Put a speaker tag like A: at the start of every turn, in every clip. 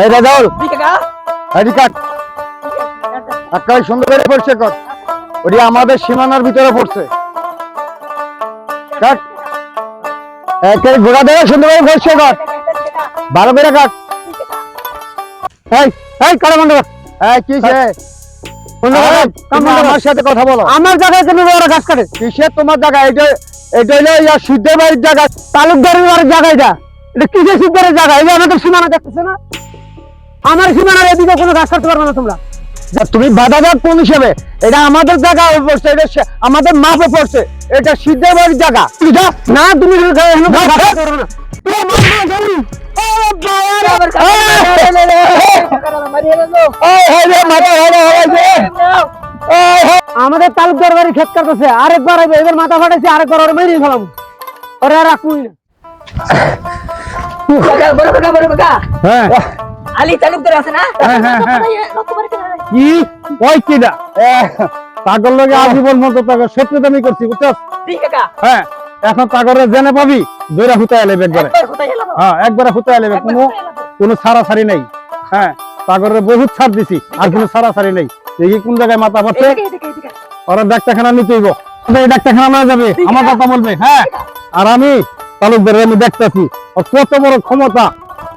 A: এই রাজাউল
B: কাকা
A: ID card আকাই সুন্দর করে পড়ছে কর ওটি আমাদের সীমানার ভিতরে পড়ছে কাট একে ঘোড়া দেওয়া সুন্দর করে পড়ছে কর 12 করে কাট এই এই কাটা বন্ধ কর এই কিসে আমার সাথে কথা বলো আমার জায়গায় কেন ওরা গাছ কাটে কিসের তোমার জায়গা এটা এটা হলো ইয়া সিদ্ধের বাড়ির জায়গা তালুকদারের বাড়ির জায়গা এটা কিসের সিদ্ধের জায়গা এই যে আমাদের সীমানা দেখতেছে না আমার সীমানার এদিকে কোনো গাছ কাটতে পারবে না তোমরা তুমি বাধা দাও কোন হিসেবে এটা আমাদের জায়গা পড়ছে এটা আমাদের মাপে পড়ছে এটা সিদ্ধের বাড়ির জায়গা না তুমি আমাদের তালুকদার বাড়ি ক্ষেত কাটতেছে আরেকবার আইবে এবার মাথা ফাটাইছে আরেকবার ওরে মেরে ফেলাম ওরে আর রাখুই না
B: বড় কাকা
A: হ্যাঁ
B: আলী তালুকদার আছে না
A: কি ওই কিডা পাগল লগে আজীবন মতো তাকে শত্রুতামি করছি বুঝছস
B: ঠিক কাকা
A: হ্যাঁ এখন পাগরে জেনে পাবি দইরা হুতায় লেবে একবারে হ্যাঁ একবারে হুতায় লেবে কোনো ছাড়াছাড়ি নাই হ্যাঁ পাগরে বহুত ছাড় দিছি আর কোনো ছাড়াছাড়ি নাই দেখি কোন জায়গায় মাথা পড়ছে ওরা ডাক্তারখানা নিতে হইব এই ডাক্তারখানা না যাবে আমার কথা বলবে হ্যাঁ আর আমি তালুকদারের আমি দেখতেছি কত বড়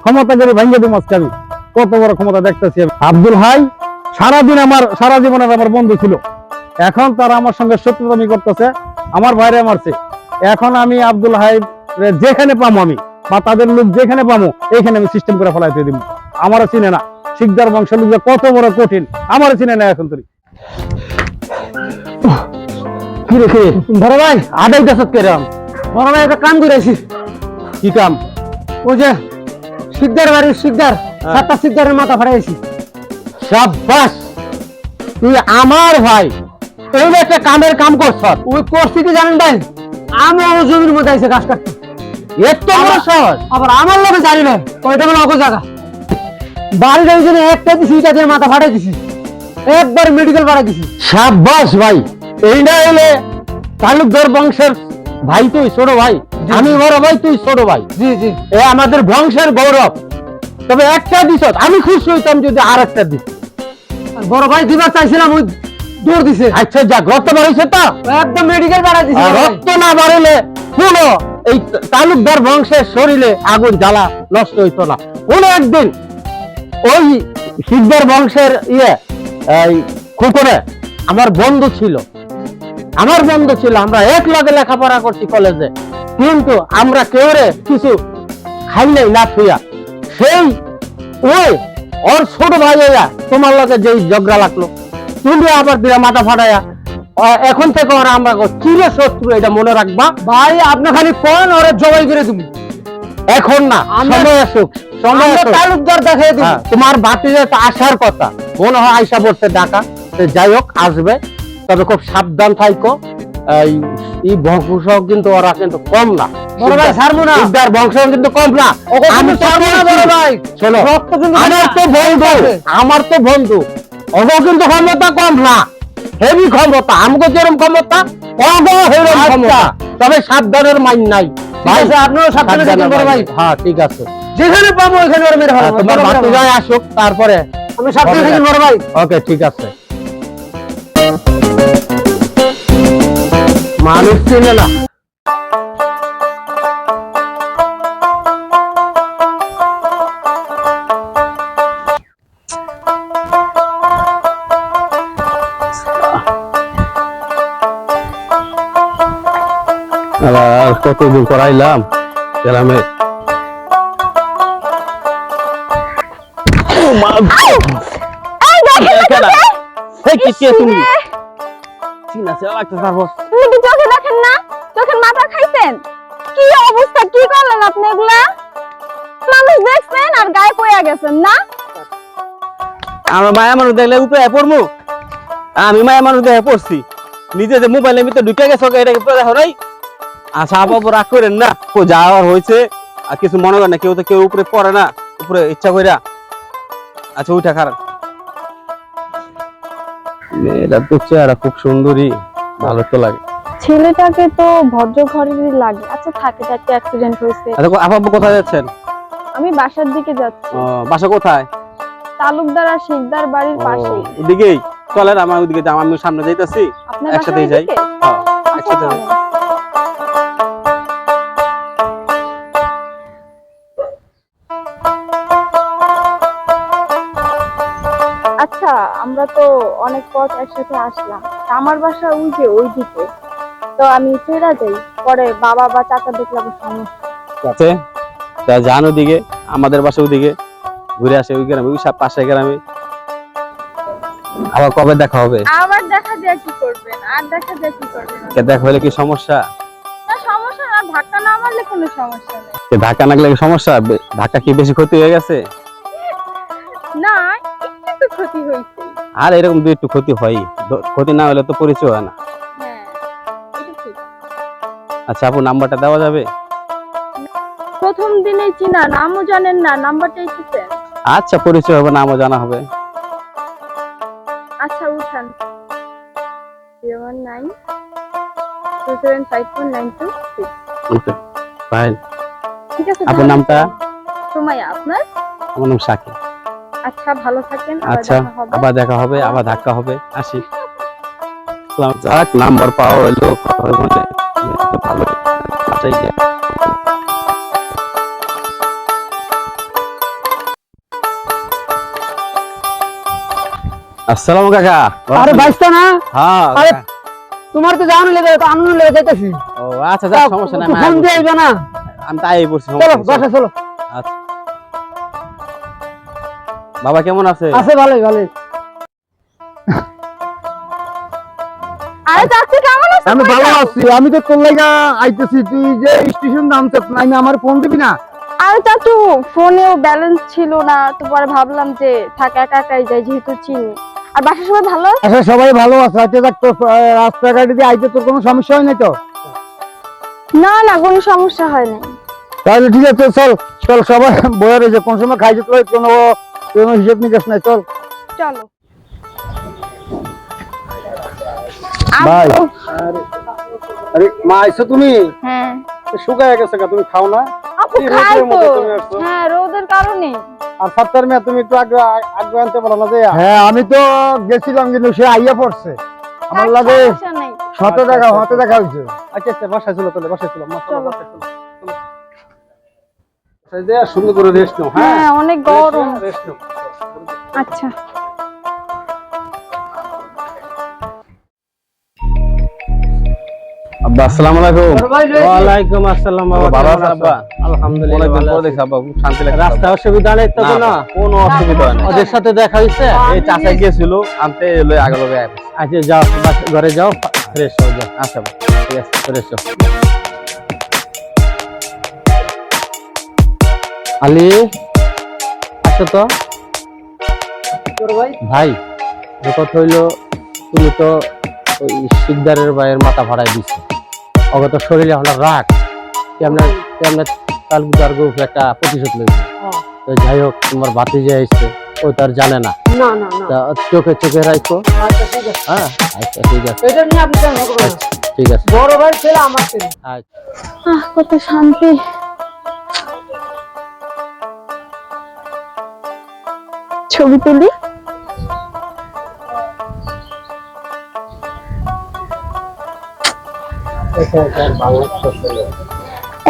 A: ক্ষমতা করে ভাঙ্গে দিব আজকে আমি কত বড় ক্ষমতা দেখতেছি আমি আব্দুল হাই সারা জীবনের আমার বন্ধু ছিল এখন তারা আমার সঙ্গে শত্রুতামি করতেছে আমার ভাইরে মারছে এখন আমি আব্দুল হাই যেখানে পাবো আমি বা তাদের লোক যেখানে পাবো এইখানে আমি সিস্টেম করে ফেলাইতে দিব আমারও চিনে না শিকদার বংশের লোক কত বড় কঠিন আমারও চিনে না এখন তুই কি রেখে বড় ভাই আদাই দশক কেরাম বড় ভাই একটা কাম করেছি কি কাম ওই যে শিকদার বাড়ির শিকদার 7টা শিকদারের মাথা ফাটাইছি শাবাশ তুই আমার ভাই এই একটা কামের কাম করছ ওই করছি কি জানেন ভাই আমি আমার জমির মধ্যে এসে গাছ কাটছি এত বড় সাহস আবার আমার লোকে জানি না কয়টা বলে অগো জায়গা বাড়ির জন্য একটা দিছি এটা দিয়ে মাথা ফাটাই দিছি একবার মেডিকেল পাঠাই দিছি শাবাশ ভাই এই না হলে তালুকদার বংশের ভাই তুই ছোট ভাই আমি বড় ভাই তুই ছোট ভাই জি জি এ আমাদের বংশের গৌরব তবে একটা দিছ আমি খুশি হইতাম যদি আর একটা দিস বড় ভাই দিবার চাইছিলাম ওই দৌড় দিছে আচ্ছা যাক রক্ত বাড়াইছে তো একদম মেডিকেল বাড়াই দিছে রক্ত না বাড়াইলে পুরো এই তালুকদার বংশের শরীরে আগুন জ্বালা নষ্ট হইতো না কোন একদিন ওই শিকদার বংশের এই খুকুরে আমার বন্ধু ছিল আমরা এক লগে লেখাপড়া করছি কলেজে কিন্তু আমরা কেউরে কিছু খাই নাই না থুইয়া সেই ওই ওর ছোট ভাই তোমার লগে যেই ঝগড়া লাগলো তুমি আবার দিলা মাথা ফাটাইয়া এখন থেকে ওরা আমরা চির শত্রু এটা মনে রাখবা ভাই আপনি খালি কোন ওরে জবাই করে তুমি এখন না সময় আসুক তালুকদার দেখাই দিই তোমার বাতিতে আসার কথা মনে হয় আয়সা পড়তে ডাকা যাই হোক আসবে তবে খুব সাবধান থাইকো এই বংশ কিন্তু ওরা কিন্তু কম না বড় ভাই ছাড়বো না শিকদার বংশ কিন্তু কম না আমি ছাড়বো না বড় ভাই শোনো আমার তো বন্ধু ওগো কিন্তু ক্ষমতা কম না হেভি ক্ষমতা আমগো যেরকম ক্ষমতা ওগো হেরকম ক্ষমতা তবে সাবধানের মাইন নাই ভাই আপনারা সাবধানে থাকুন বড় ভাই হ্যাঁ ঠিক আছে যেখানে পাবো ওখানে ওর মেরে ফেলবো তোমার বাতি যায় আসুক তারপরে আমি সাবধানে থাকি বড় ভাই ওকে ঠিক আছে মানুষ চিনে না কতদিন করাইলাম গ্রামে তুমি
C: চোখে দেখেন না চোখের মাথা খাইছেন কি অবস্থা কি করলেন আপনি এগুলা মানুষ দেখছেন আর গায়ে পড়ে গেছেন না
D: আমার মায়া মানুষ দেখলে উপরে পড়মু আমি মায়া মানুষ দেখে পড়ছি নিজে যে মোবাইলের ভিতরে ঢুকে গেছে এটা দেখো নাই আচ্ছা আবার রাগ করেন না যাওয়ার হয়েছে আর কিছু মনে করেন না কেউ তো কেউ উপরে পড়ে না উপরে ইচ্ছা কইরা আচ্ছা ওইটা খারাপ মেয়েটা তো চেহারা খুব সুন্দরী ভালো তো লাগে
C: ছেলেটাকে তো ভদ্র ঘরেরই লাগে আচ্ছা থাকে একটা অ্যাক্সিডেন্ট হয়েছে
D: আচ্ছা আপা কোথায় যাচ্ছেন
C: আমি বাসার দিকে যাচ্ছি।
D: ও বাসা কোথায়?
C: তালুকদার আর শিকদার বাড়ির পাশে।
D: ওদিকেই চলেন, আমার ওদিকে যাও, আমি সামনে যাইতাছি,
C: আপনার
D: একসাথেই
C: বাসা
D: যাই।
C: ওইদিকে?
D: হ্যাঁ,
C: আচ্ছা,
D: একসাথে যাই।
C: চলেন। আচ্ছা, আমরা তো অনেক পথ একসাথে আসলাম। তা আমার বাসা ওই যে ওইদিকে, তো আমি ফেরা যাই, পরে বাবা বা চাচা দেখলে আবার সমস্যা।
D: আছে তা যান ওদিকে, আমাদের বাসা ওদিকে ঘুরে আসে, ওই গ্রামে, ওই সব পাশে গ্রামে। আবার কবে দেখা হবে?
C: আবার দেখা দিয়ে কি করবেন? আর দেখা দিয়ে কি করবেন?
D: দেখা হলে কি সমস্যা?
C: না, সমস্যা না, ধাক্কা না মারলে কোনো সমস্যা নেই।
D: ধাক্কা না লাগলে সমস্যা? ধাক্কা কি বেশি ক্ষতি হয়ে গেছে?
C: না, একটু তো ক্ষতি হয়েছে।
D: আর এরকম দুই একটু ক্ষতি হয়, ক্ষতি না হলে তো পরিচয় হয় না।
C: হ্যাঁ, এটা ঠিক।
D: আচ্ছা আপু, নাম্বারটা দেওয়া যাবে?
C: প্রথম দিনেই চিনা, নামও জানেন না, নাম্বারটা এসেছেন।
D: আচ্ছা, পরিচয় হবে, নামও জানা হবে।
C: আচ্ছা, উঠান। 019 2754926।
D: ওকে, ফাইন।
C: ঠিক আছে।
D: আপনার নামটা?
C: সুমাইয়া। আপনার?
D: আমার নাম শাকিব।
C: আচ্ছা, ভালো থাকেন।
D: আচ্ছা, আবার দেখা হবে, আবার ধাক্কা হবে, আসি। যাক, নাম্বার পাওয়া হইলো, কথা বলে ভালো। আসসালামু কাকা।
A: আরে বাইস্তা না,
D: হ্যাঁ
A: আরে
D: কাকা।
A: তোমার তো জানো লেগে তো আনন্দ লেগে যাইতেছি।
D: ও আচ্ছা, যাক, সমস্যা নাই,
A: ফোন দিয়ে আইবা না।
D: আমি তাই পড়ছি।
A: চলো বাসা চলো।
D: আচ্ছা, বাবা কেমন আছে?
A: আছে ভালোই ভালোই।
C: আরে চাচি কেমন আছেন?
A: আমি ভালো আছি। আমি তো তোর লাগা আইতেছি, তুই যে স্টেশন নামছিস না, আমি আমার ফোন দিবি না?
C: আরে চাচু, ফোনেও ব্যালেন্স ছিল না, তো পরে ভাবলাম যে থাক, একা একাই যাই, যেহেতু চিনি। আর বাসার সবাই ভালো?
A: আচ্ছা, সবাই ভালো আছে। আচ্ছা দেখ, তোর রাস্তাঘাটে দিয়ে আইতে তোর কোনো সমস্যা হয় নাই তো?
C: না না, কোনো সমস্যা হয়নি।
A: তাহলে ঠিক আছে, চল চল, সবাই বয়ে রয়েছে, কোন সময় খাইছে তোর কোনো কোনো হিসেব নিকেশ নাই, চল।
C: চলো।
A: ভাই।
C: আব্বু।
A: আরে মা, আইছো তুমি?
C: হ্যাঁ।
A: শুকায় গেছে, তুমি খাও না?
C: আপু
A: এই
C: খাই
A: রোদের
C: তো।
A: মধ্যে তুমি আসছো?
C: হ্যাঁ, রোদের কারণে।
A: আর সাত্তার মেয়ে, তুমি একটু আগে আগে আনতে পারো না? যে হ্যাঁ, আমি তো গেছিলাম, কিন্তু সে আইয়া পড়ছে আমার
C: থাক,
A: লাগে।
C: সমস্যা নেই।
A: হতে দেখা হয়েছে। আচ্ছা আচ্ছা, বাসায় চলো, তাহলে বাসায় চলো।
C: চলো।
A: সুন্দর করে রেস্ট নাও।
C: হ্যাঁ, অনেক গরম।
A: রেস্ট নাও।
C: আচ্ছা।
D: আব্বা আসসালামু আলাইকুম।
A: ওয়ালাইকুম আসসালাম বাবা।
D: ভালো
A: কেমন
D: আছেন
A: আছো?
D: আব্বা?
A: আলহামদুলিল্লাহ
D: অনেকদিন
A: ভালো
D: পর
A: আছি।
D: দেখছি আব্বা, খুব শান্তি লাগছে।
A: রাস্তা অসুবিধা নেই তো?
D: না,
A: না,
D: কোনো অসুবিধা হয় না।
A: ওদের সাথে দেখা হয়েছে?
D: এই চাচা গিয়েছিল আনতে, এলো আগে লগে আয়।
A: আচ্ছা যাও, ঘরে যাও, ফ্রেশ হয়ে যাও।
D: আচ্ছা আব্বা, ঠিক আছে,
A: ফ্রেশ হও। আলী, আসো তো। ভাই, যে কথা হইলো, তুমি তো ওই শিকদারের ভাইয়ের মাথা ভাড়াই দিছো। অগত শরীরে আমরা রাগ, কেমন কেমন তালুকদার গ্রুপ একটা প্রতিশোধ লইছে। তো যাই হোক, তোমার ভাতিজা এসছে, ও তার জানে না। তা চোখে চোখে রাখো। হ্যাঁ, আচ্ছা ঠিক আছে। আচ্ছা, ঠিক আছে। বড় ভাই ছেলে আমার ছেলে। আচ্ছা।
C: কত শান্তি। ছবি তুলি।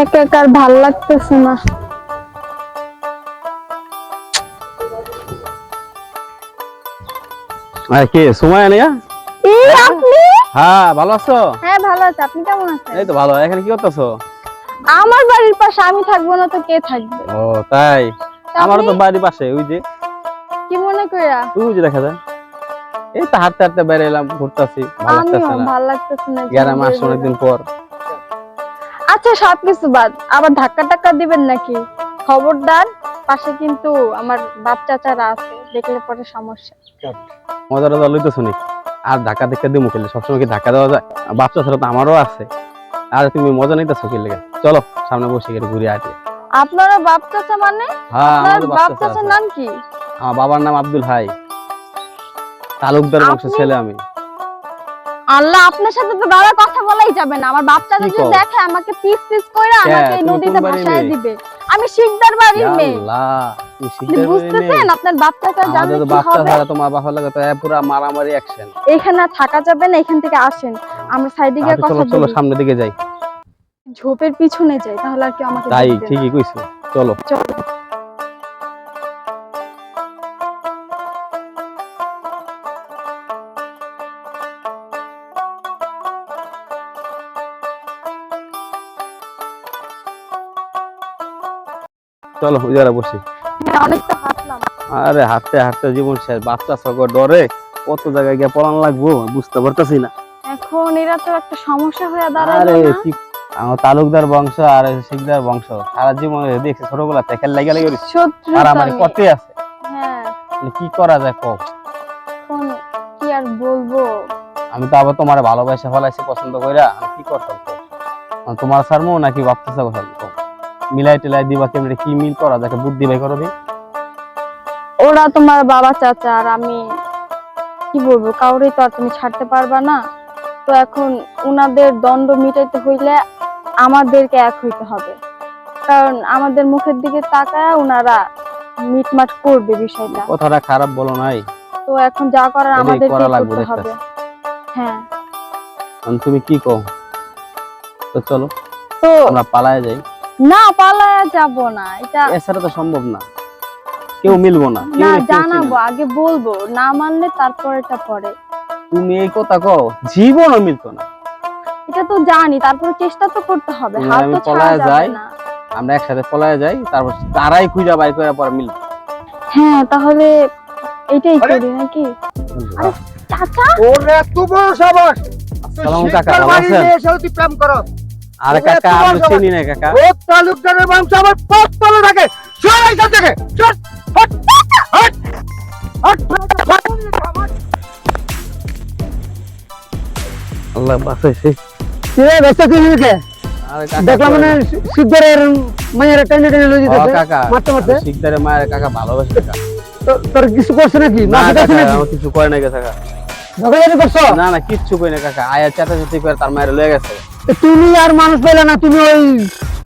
C: একা একা আর ভাল লাগতেছে না।
D: আর কি সময় নেই?
C: এই আপনি?
D: হ্যাঁ, ভালো আছো?
C: হ্যাঁ, ভালো আছে। আপনি কেমন আছেন?
D: এই তো ভালো। এখানে কি করতেছো?
C: আমার বাড়ির পাশে আমি থাকবো না তো কে থাকবে?
D: ও তাই?
C: তা
D: আমারও তো
C: আপনি
D: বাড়ির পাশে, ওই যে
C: কি মনে কইরা?
D: ওই যে দেখা যায়। এই তো হাঁটতে হাঁটতে বের এলাম, ঘুরতেছি, ভালো লাগতেছে
C: আমিও
D: না।
C: ভাল লাগতেছে না।
D: গ্রামে আসছি অনেকদিন পর।
C: আচ্ছা, সবকিছু বাদ, আবার ধাক্কা টাক্কা দিবেন নাকি? খবরদার, পাশে কিন্তু আমার বাপ চাচারা আছে, দেখলে পরে সমস্যা।
D: মজা টজা লইতেছো নাকি? আর ধাক্কা ধাক্কা দিয়ে মুখে সবসময় কি ধাক্কা দেওয়া যায়? বাচ্চা ছাড়া তো আমারও আছে। আর তুমি মজা নিতেছো কি লেগে? চলো সামনে বসে গিয়ে ঘুরে আসি।
C: আপনারা বাপ চাচা মানে?
D: হ্যাঁ,
C: আপনার
D: আমাদের
C: বাপ
D: বাচ্চা
C: চাচার
D: আছে।
C: নাম কি?
D: আমার বাবার নাম আব্দুল হাই, তালুকদার বংশের
C: আপনি?
D: ছেলে আমি।
C: আল্লাহ, আপনার সাথে তো বাবা কথা বলাই যাবে না। আমার বাপ চাচা
D: কি
C: যদি
D: কও?
C: দেখে আমাকে পিস পিস কইরা
D: কে?
C: আমাকে এই
D: তুমি
C: নদীতে
D: কোন বাড়ির
C: ভাসায়
D: মেয়ে?
C: দিবে। আমি শিকদার বাড়ির মেয়ে।
D: আল্লাহ, তুমি
C: আপনি
D: শিখতে
C: বুঝতেছেন আপনার বাচ্চাটা জানলে
D: আমাদের তো
C: কি
D: বাচ্চা
C: হবে?
D: ছাড়া তোমার বাবা লাগে তো পুরো মারামারি অ্যাকশন।
C: এখানে আর থাকা যাবে না, এখান থেকে আসেন, আমরা সাইডে গিয়ে কথা
D: চলো চলো
C: বলি।
D: সামনের দিকে যাই।
C: ঝোপের পিছনে যাই, তাহলে আর কি আমাকে
D: তাই
C: দেখবে না।
D: ঠিকই কইছো, চলো।
C: চলো।
D: চলো ওই জায়গায় বসি।
C: হ্যাঁ, অনেকটা হাঁটলাম।
D: আরে হাঁটতে হাঁটতে জীবন শেষ, বাচ্চা সকল ডরে কত জায়গায় গিয়ে পড়ান লাগবো বুঝতে পারতেছি না।
C: এখন এরা তো একটা সমস্যা হয়ে
D: আরে
C: দাঁড়ালো না?
D: কি আমার তালুকদার বংশ আর শিকদার বংশ সারা জীবন দেখছি ছোটবেলা থেকে লাগা লাগা
C: শত্রু
D: আর
C: তো
D: আমার
C: আমি।
D: কতে আছে,
C: হ্যাঁ,
D: তাহলে কি করা যায় কও?
C: এখন কি আর বলবো।
D: আমি তো আবার তোমার ভালোবাসা ফলাইছি পছন্দ কইরা, আমি কি করতাম কও? আমি তোমার সারমো নাকি ভাবতেছে কথা কও? মিলাই টিলাই দিবা কেমনে, কি মিল করা যাকে বুদ্ধি বাই করো দি।
C: ওরা তোমার বাবা চাচা, আর আমি কি বলবো, কাউরেই তো আর তুমি ছাড়তে পারবা না। তো এখন উনাদের দণ্ড মিটাইতে হইলে আমাদেরকে এক হইতে হবে, কারণ আমাদের মুখের দিকে তাকায় উনারা মিটমাট করবে বিষয়টা।
D: কথাটা খারাপ বলো নাই,
C: তো এখন যা করার
D: এটাই
C: আমাদেরকে
D: করা লাগবে
C: করতে হবে।
D: দেখতাছি।
C: হ্যাঁ,
D: এখন তুমি কি কও? তো চলো
C: তো
D: আমরা পালায় যাই,
C: না পালায়া যাব না, এটা
D: এছাড়া তো সম্ভব না, কেউ মিলবো না। কেউ
C: না
D: কেউ চিনে
C: জানাবো,
D: না।
C: আগে বলবো, না মানলে তারপর এটা পরে।
D: তুমি এই কথা কও, জীবনও মিলতো না।
C: এটা তো জানি, তারপর চেষ্টা তো করতে হবে,
D: তুমি
C: হাত
D: আমি
C: তো ছাড়া
D: পলায়া
C: যাবে
D: যাই।
C: না।
D: আমরা একসাথে পলায় যাই, তারপর তারাই খুঁজা বাই করে পরে মিলবো।
C: হ্যাঁ, তাহলে এইটাই করি নাকি? আরে চাচা,
A: ওর এত বড় সাবাস!
D: আসসালামু কাকা, ভালো
A: বাড়ি
D: আছেন?
A: নিয়ে এসেও তুই প্রেম করো।
D: আরে
A: ওরে
D: কাকা
A: তোমার
D: আমি
A: সবার-
D: চিনি না কাকা।
A: ও তালুকদারের বংশ আমার পথ তলে থাকে। সর এইখান থেকে, সর, হট, হট, হট, হট।
D: আল্লাহ বাঁচাইছে।
A: কি রে, ব্যস্ত কি হয়েছে?
D: আরে কাকা
A: দেখলাম মানে সিদ্ধরের মায়ের টেনে টেনে লই
D: ও
A: যেতেছে
D: কাকা,
A: মারতে মারতে।
D: আমি শিকদারের মায়ের কাকা ভালোবাসি কাকা।
A: তোর কিছু করছে নাকি?
D: না
A: না
D: কাকা,
A: আছে নাকি?
D: আমার কিছু করে নাই কাকা।
A: ঝগড়াঝাটি করছো?
D: না না কিচ্ছু কই না কাকা, আয়া চাটাচাটি করে তার মায়ের লয়ে গেছে।
A: তুমি আর মানুষ পেলে না, তুমি ওই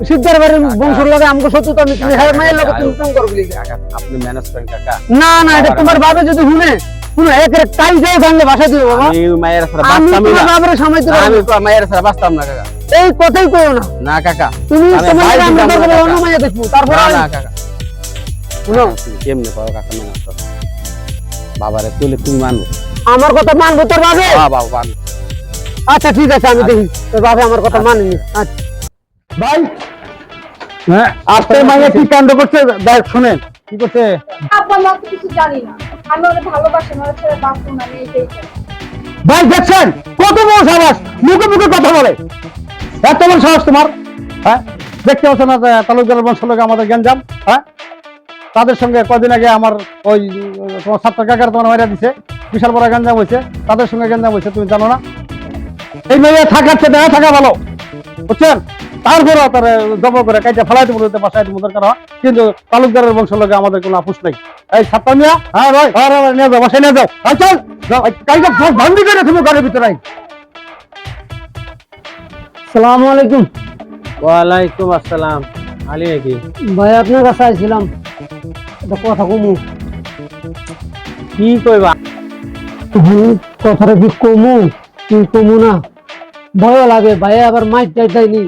A: সিদ্ধের বাড়ির বংশের লগে আমাকে শত্রুতা নি, তুমি হ্যাঁ মায়ের লগে তুমি প্রেম করবি লিগা।
D: কাকা আপনি ম্যানেজ করেন কাকা।
A: না না, এটা তোমার বাবা যদি শুনে শুনে একের টাই যায় ভাঙলে ভাষা দিবে বাবা।
D: আমি মায়ের সাথে
A: আমি
D: বাঁচতামই
A: তোমার
D: না।
A: বাবারে সামাইতে পারবো
D: আমি
A: না।
D: তো মায়ের সাথে বাঁচতাম না কাকা।
A: এই কথাই কইও না।
D: না কাকা,
A: তুমি
D: আমি
A: তোমার
D: ভাই
A: আমরা
D: দিতাম না
A: তারপরে
D: কাকা।
A: অন্য মাইয়া দেখবো, তারপরে
D: না
A: আমি-
D: না কাকা,
A: শুনো,
D: তুমি কেমনে পারো কাকা ম্যানেজ করো? বাবারে তুলে তুমি মানবো?
A: আমার কথা মানবো তোর বাবে?
D: বাবা মানবো।
A: আচ্ছা ঠিক আছে, আমি দেখি তোর বাবা আমার কথা মানেনি। আচ্ছা ভাই, হ্যাঁ আজকে মাইয়া কি কাণ্ড করছে দেখ, শুনেন কি করছে।
C: আব্বা মা তো কিছু জানি না, আমি ওকে ভালোবাসি, ওর ছেড়ে বাঁচবো না, আমি এটাই চাই।
A: ভাই দেখছেন কত বড় সাহস, মুখে মুখে কথা বলে। এত বড় সাহস তোমার, হ্যাঁ? দেখতে পাচ্ছ না যে তালুকদারের বংশের লোক আমাদের গ্যাঞ্জাম, হ্যাঁ? তাদের সঙ্গে কদিন আগে আমার ওই তোমার ছাত্র কাকার তোমার মাইরা দিছে, বিশাল বড় গ্যাঞ্জাম হয়েছে, তাদের সঙ্গে গ্যাঞ্জাম হয়েছে, তুমি জানো না? এই মেয়ে থাকাচ্ছে দেখা থাকা ভালো, বুঝছেন? তারপরেও তার জব করে কাইটা ফেলাইতে বলতে বাসায় তুমি দরকার হয়, কিন্তু তালুকদারের বংশের লোকে আমাদের কোনো আপোষ নাই। এই ছাত্র মিয়া, হ্যাঁ ভাই, হ্যাঁ নিয়ে যাও, বাসায় নিয়ে যাও, এই চল যাও, কাইটা সব বন্ধ করে তুমি ঘরের ভিতরে। সালামু আলাইকুম।
D: ওয়ালাইকুম আসসালাম। আলী নাকি?
A: ভাই আপনার কাছে আইছিলাম, একটা কথা কমু।
D: কি কইবা?
A: কথাটা কি কমু কি কমু না, ভয় লাগে ভাই, আবার মাইক টাইট দেয়নি।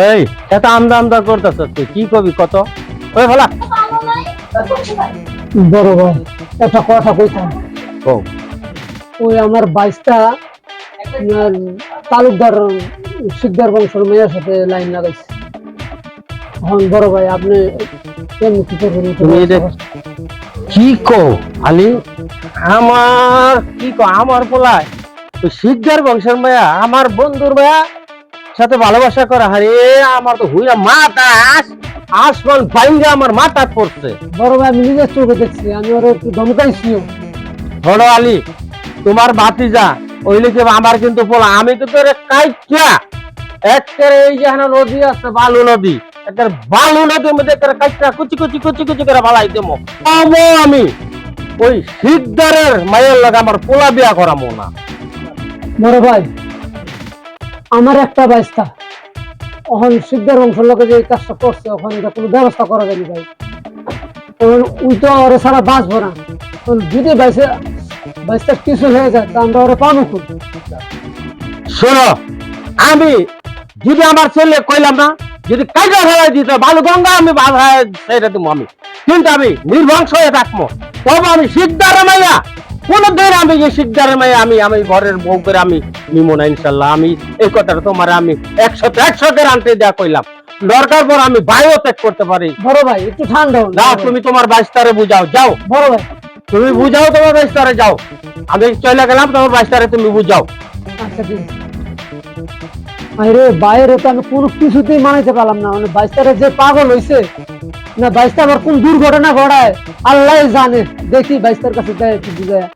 D: এই এত আমদা আমদা করতেছ তুই, কি কবি কত? ওই ভালা
A: বড় ভাই একটা কথা কইতাম।
D: ও
A: ওই আমার বাইশটা তালুকদার শিকদার বংশের মেয়ের সাথে লাইন লাগাইছে। এখন বড় ভাই আপনি কেমন কি করবেন?
D: তুমি এটা কি কো আলী? আমার কি কো, আমার পোলায় তো শিকদার বংশের মায়া আমার বন্ধুর মায়া সাথে ভালোবাসা করা, আরে আমার তো হুইরা মাথা আসমান ভাঙ্গা আমার মাথা পড়ছে।
A: বড় ভাই আমি নিজের চোখে দেখছি, আমি ওর একটু ধমকাইছিও।
D: বড় আলী তোমার ভাতিজা ওইলে কি আমার কিন্তু পোলা, আমি কিন্তু কাইটা একের এই যে হানা নদী আছে বালু নদী, একের বালু নদীর মধ্যে একের কাইটা কুচি কুচি কুচি কুচি করে ফালাই দেবো। আমি ওই শিকদারের মায়ের লাগে আমার পোলা বিয়া করামো না।
A: বড় ভাই আমার একটা বাইস্তা, ওখান শিকদার বংশের লোকে যে এই কাজটা করছে ওখানে এটা কোনো ব্যবস্থা করা যায়নি ভাই। এখন ওই তো ওরা সারা বাঁচবো না। এখন যদি বাইশটা কিছু হয়ে যায় তা আমরা ওরা পাবো খুব।
D: শোনো, আমি যদি আমার ছেলে কইলাম না, যদি কাজা ফেলাই দিত ভালো গঙ্গা আমি বাধায় সেটা তুমি আমি, কিন্তু আমি নির্বংশ হয়ে থাকবো। তবে আমি শিকদারের মাইয়া কোনদিন আমি যে শিকদারের মাইয়া আমি ঘরের বউ করে আমি নিব না ইনশাল্লাহ। আমি এই কথাটা তোমার আমি 100 গ্যারান্টি দেয়া কইলাম। দরকার পর আমি বায়ু ত্যাগ করতে পারি।
A: বড় ভাই একটু ঠান্ডা হন।
D: না তুমি তোমার বাইস্তারে বুঝাও, যাও
A: বড় ভাই
D: তুমি বুঝাও তোমার বাইস্তারে যাও। আমি চলে গেলাম, তোমার বাইস্তারে তুমি বুঝাও।
A: আচ্ছা ঠিক আছে। আরে বাইরে তো আমি কোনো কিছুতেই মানাইতে পারলাম না, মানে বাইশটারে যে পাগল হইছে না, বাইশটা আবার কোন দুর্ঘটনা ঘটায় আল্লাহ জানে। দেখি বাইশটার কাছে যাই একটু বুঝায়।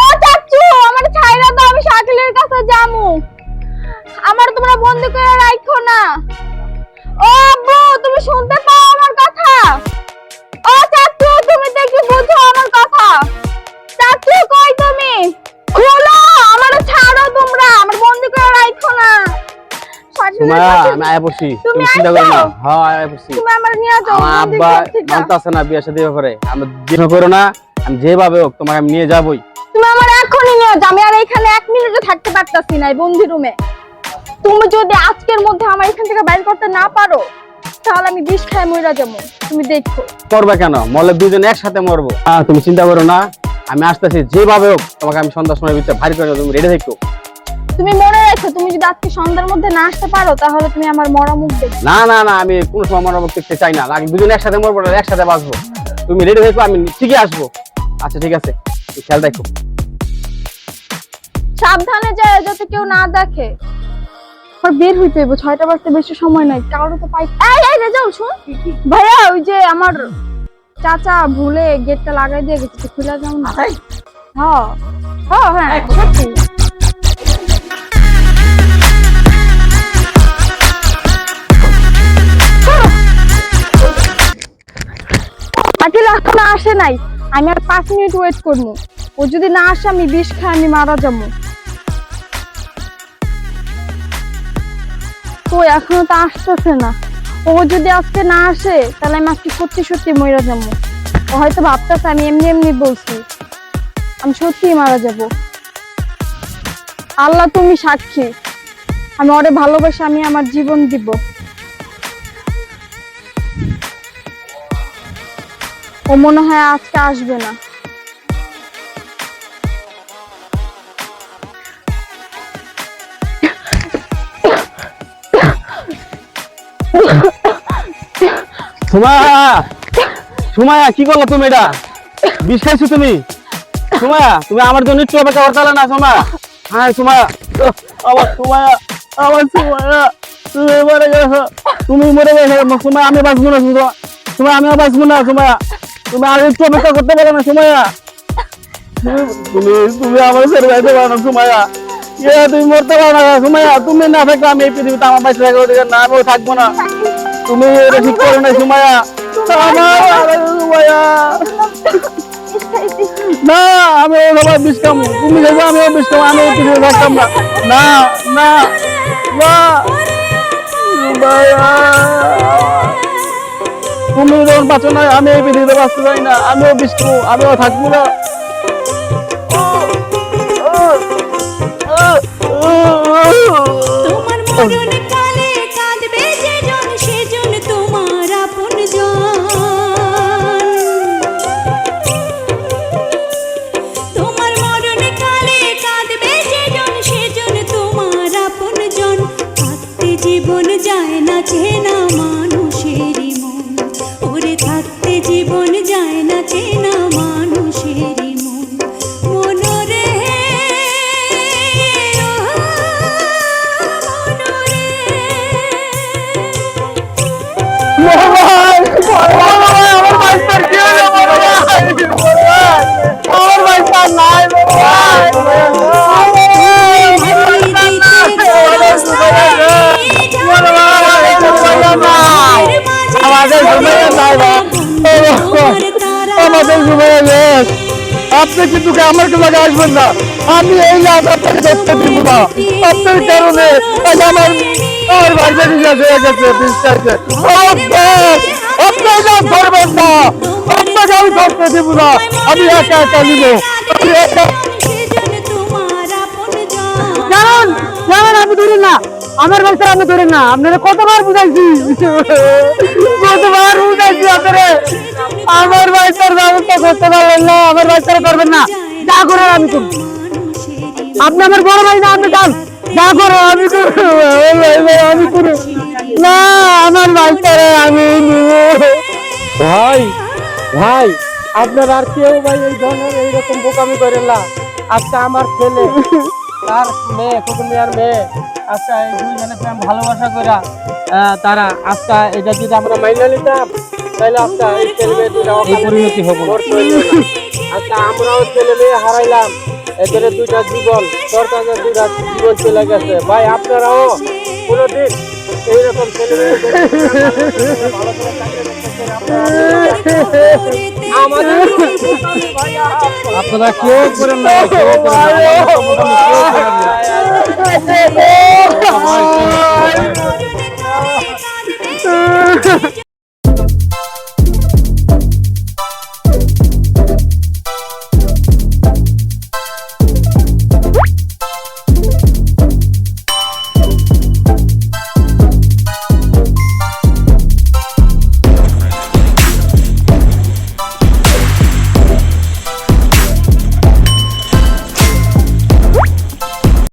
C: ও চাচু, আমার ছাইরা তো, আমি শাকিলের কাছে যামু। আমার তোমরা বন্ধ করে রাখো না। ও আব্বু, তুমি শুনতে পাও আমার কথা? ও চাচু, তুমি দেখি বুঝো আমার কথা। চাচু কই তুমি? খোলো, আমার ছাড়ো তোমরা, আমার বন্ধ করে রাখো না।
D: তোমার আমি আয়া পড়ছি, তুমি চিন্তা করো না। হ্যাঁ আয়া পড়ছি।
C: তুমি আমার নিয়ে যাও।
D: আমার আব্বা মানতাছে না বিয়ে শাদী ব্যাপারে। আমি জিজ্ঞেস করো না, আমি যেভাবে হোক তোমাকে আমি নিয়ে যাবই।
C: তুমি আমার এখনই নিয়ে যাও। আমি আর এখানে 1 মিনিটও থাকতে পারতাছি না এই বন্দি রুমে। তুমি যদি আজকের মধ্যে আমার এখান থেকে বাইর করতে না পারো তাহলে আমি বিষ খায় মইরা যাবো। তুমি দেখো।
D: করবে কেন? মরলে দুজন একসাথে মরবো। তুমি চিন্তা করো না, আমি আসতেছি যেভাবে হোক তোমাকে আমি সন্ধ্যার সময় ভিতরে ভারী করে তুমি রেডি থাকো।
C: তুমি মনে রাখো, তুমি যদি আজকে সন্ধ্যার মধ্যে না আসতে পারো তাহলে তুমি আমার মরা মুখ দেখবে।
D: না না না, আমি কোনো সময় মরা মুখ দেখতে চাই না। লাগে দুজন একসাথে মরবো, একসাথে বাঁচবো। তুমি রেডি থাকো, আমি ঠিকই আসবো। আচ্ছা ঠিক আছে, খেয়াল রাখো।
C: সাবধানে যায় যাতে কেউ না দেখে। আর বের হইতে হইব, 6টা বাজতে বেশি সময় নাই। কারো তো পাই। এই রেজাউল শুন ভাইয়া, ওই যে আমার চাচা ভুলে গেটটা লাগাই দিয়ে গেছে, খুলে যাও না। হ্যাঁ হ্যাঁ সত্যি। আকিল এখনো আসে নাই, আমি আর 5 মিনিট ওয়েট করবো। ও যদি না আসে আমি বিষ খাই আমি মারা যাবো। তো এখনো তো আসতেছে না। ও যদি আজকে না আসে তাহলে আমি আজকে সত্যি সত্যি মরে যাবো। ও হয়তো ভাবতেছে আমি এমনি এমনি বলছি, আমি সত্যি মারা যাব। আল্লাহ তুমি সাক্ষী, আমি ওরে ভালোবাসি, আমি আমার জীবন দিব। ও মনে হয় আজকে আসবে না।
D: সুমায়া কি করলো তুমি? এটা বিষ খাইছো তুমি? সুমায়া তুমি আমার জন্য একটু অপেক্ষা করতে না? সুমায়া, হ্যাঁ সুমায়া, আমার সুমায়া, আমার সুমায়া, তুমি মরে গেছো, তুমি মরে গেছো সুমায়া। আমি বাঁচবো না সুমায়া, আমিও বাঁচবো না সুমায়া। তুমি আর একটু অপেক্ষা করতে পারো না সুমায়া? তুমি তুমি আমার ছেড়ে যাইতে পারো না সুমায়া। তুমি মরতে পারো না সুমায়া। তুমি না থাকলে আমি এই পৃথিবীতে আমার বাইরে থাকবো না, আমিও থাকবো না। তুমি এটা ঠিক করো না সুমায়া। না আমি সবাই বিষ খাবো, তুমি দেখো আমিও বিষ খাবো, আমি এই পৃথিবীতে থাকতাম না। না না না তুমি যখন বাঁচো না, আমি এই পৃথিবীতে বাঁচতে চাই না। আমিও বিষ খাবো, আমিও থাকবো না।
E: জীবন যায় না চেনা মানুষেরই মন, ওরে থাকতে জীবন যায় না চেনা মানুষেরই মন। মনরে
A: আপনি কিন্তু আমার কাছে আসবেন না, আমি এই লাভ আপনাকে ধরতে দিব না। আপনার কারণে আজ আমার ভাই জানি হয়ে গেছে বিশ্বাসে। আপনি লাভ ধরবেন না, আপনাকে আমি ধরতে দিব না, আমি একা একা নিব। আমি একা জানেন জানেন আমি ধরি না, আমার ভাই স্যার আপনি ধরেন না। আপনারা কতবার বুঝাইছি, কতবার বুঝাইছি আপনারা। আমার ভাই স্যার ব্যবস্থা করতে পারলেন না, আমার ভাই স্যার করবেন না, যা করে আমি করব। আপনি আমার বড় ভাই না, আপনি যান, যা করে আমি করব, আমি করব না, আমার ভাই স্যার আমি নিব। ভাই ভাই আপনার আর কেউ ভাই এই ধরনের এইরকম বোকামি করেন না। আজকে আমার ছেলে তার মেয়ে খোকনিয়ার মেয়ে আজকে এই দুইজনে প্রেম ভালোবাসা করা তারা আজকে এটা যদি আমরা মাইনে নিতাম তাহলে আজকে এই ছেলে মেয়ে দুটা এই পরিণতি হবো। আজকে আমরাও ছেলে মেয়ে হারাইলাম, এদের দুইটা জীবন সরকারের দুইটা জীবন চলে গেছে। ভাই আপনারাও কোনোদিন এইরকম ছেলে মেয়ে ভালো করে আপনারা কেউ করেন না, কেউ করেন না।